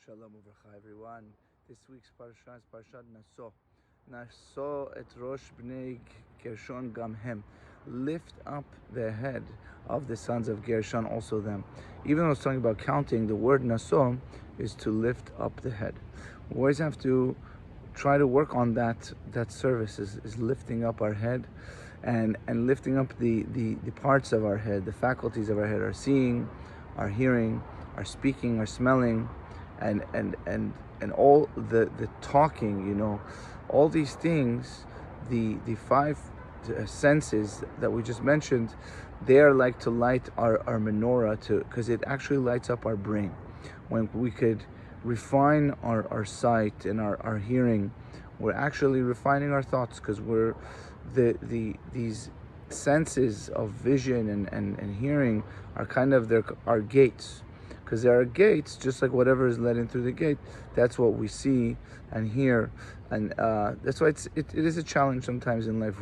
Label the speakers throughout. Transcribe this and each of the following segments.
Speaker 1: Shalom Uvracha, everyone. This week's Parashat is Parashat Naso. Naso et Rosh Bnei Gershon Gamhem. Lift up the head of the sons of Gershon, also them. Even though it's talking about counting, the word Naso is to lift up the head. We always have to try to work on that service, is lifting up our head and lifting up the parts of our head, the faculties of our head, our seeing, our hearing, our speaking, our smelling, and all the talking, all these things, the five senses that we just mentioned, they are like to light our menorah, because it actually lights up our brain. When we could refine our sight and our hearing, we're actually refining our thoughts, because we're these senses of vision and hearing are kind of our gates, because there are gates, just like whatever is let in through the gate, that's what we see and hear. And that's why it is a challenge sometimes in life.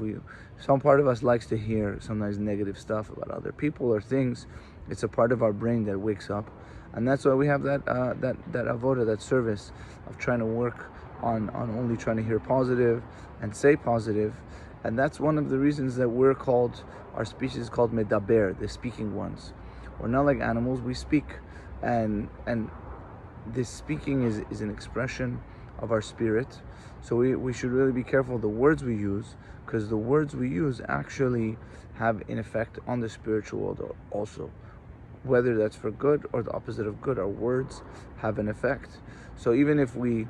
Speaker 1: Some part of us likes to hear sometimes negative stuff about other people or things. It's a part of our brain that wakes up, and that's why we have that avoda, that service of trying to work on only trying to hear positive and say positive. And that's one of the reasons that our species is called medaber, the speaking ones. We're not like animals, we speak. And this speaking is an expression of our spirit. So we should really be careful the words we use, because the words we use actually have an effect on the spiritual world also. Whether that's for good or the opposite of good, our words have an effect. So even if we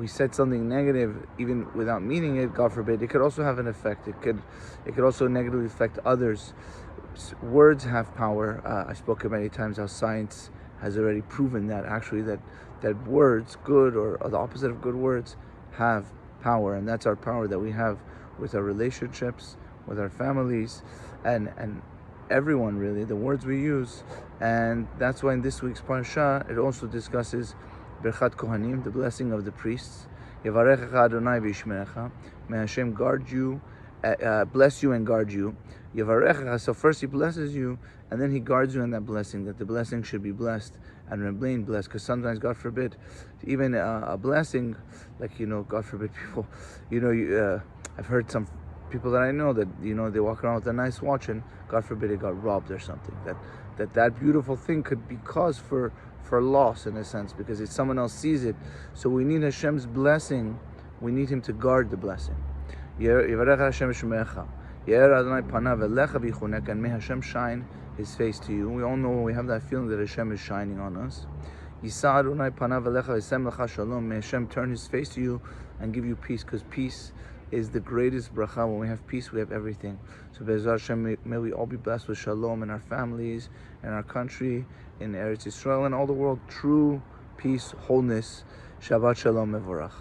Speaker 1: said something negative, even without meaning it, God forbid, it could also have an effect. It could also negatively affect others. Words have power. I spoke many times how science has already proven that actually that words, good or the opposite of good words, have power, and that's our power that we have with our relationships, with our families, and everyone really, the words we use. And that's why in this week's parasha it also discusses Birchat Kohanim, the blessing of the priests. Yevarechecha Adonai v'yishmerecha. May Hashem guard you, bless you and guard you. Yevarechecha, so first He blesses you, and then He guards you in that blessing, that the blessing should be blessed and remain blessed. Because sometimes, God forbid, even a blessing, like, God forbid, people, I've heard some people that I know that, they walk around with a nice watch and God forbid it got robbed or something. That beautiful thing could be cause for loss, in a sense, because if someone else sees it. So we need Hashem's blessing. We need Him to guard the blessing. And may Hashem shine His face to you. We all know, we have that feeling that Hashem is shining on us. May Hashem turn His face to you and give you peace, because peace is the greatest bracha. When we have peace, we have everything. So Be'ezrat Hashem, may we all be blessed with shalom in our families, in our country, in Eretz Yisrael, and all the world. True peace, wholeness. Shabbat shalom mevorach.